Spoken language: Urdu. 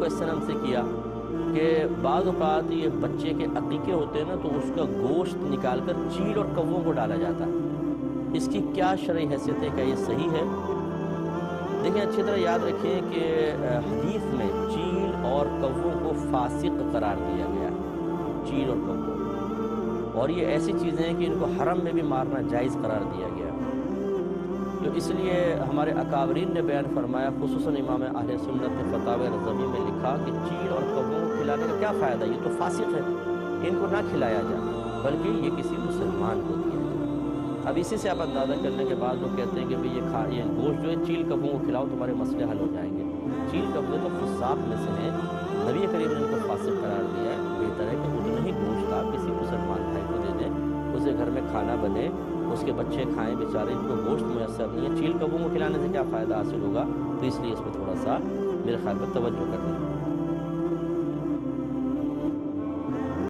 کو اس نام سے کیا کہ بعض اوقات یہ بچے کے عقیقے ہوتے ہیں نا تو اس کا گوشت نکال کر چیل اور کووں کو ڈالا جاتا ہے، اس کی کیا شرعی حیثیت ہے، کیا یہ صحیح ہے؟ دیکھیں اچھی طرح یاد رکھیں کہ حدیث میں چیل اور کووں کو فاسق قرار دیا گیا ہے، چیل اور کووں، اور یہ ایسی چیزیں ہیں کہ ان کو حرم میں بھی مارنا جائز قرار دیا گیا ہے۔ تو اس لیے ہمارے اکابرین نے بیان فرمایا، خصوصاً امام اہل سنت نے فتاوی رضوی میں لکھا کہ چیل اور کووں کو کھلانے کا کیا فائدہ، یہ تو فاسق ہے، ان کو نہ کھلایا جائے بلکہ یہ کسی مسلمان کو دیا جائے۔ اب اسی سے آپ اندازہ کرنے کے بعد لوگ کہتے ہیں کہ بھئی یہ گوشت جو ہے چیل کووں کو کھلاؤ تمہارے مسئلے حل ہو جائیں گے۔ چیل کوے تو فساق میں سے ہیں، نبی کریم نے ان کو فاسق قرار دیا ہے۔ بہتر ہے کہ اتنا ہی گوشت آپ کسی مسلمان بھائی کو دے دیں، اسے گھر میں کھانا بنے، اس کے بچے کھائیں، بیچارے ان کو گوشت میسر نہیں ہے، چیل کووں کو کھلانے سے کیا فائدہ حاصل ہوگا؟ تو اس لیے اس پہ تھوڑا سا میرے خیال میں توجہ کرنی ہے۔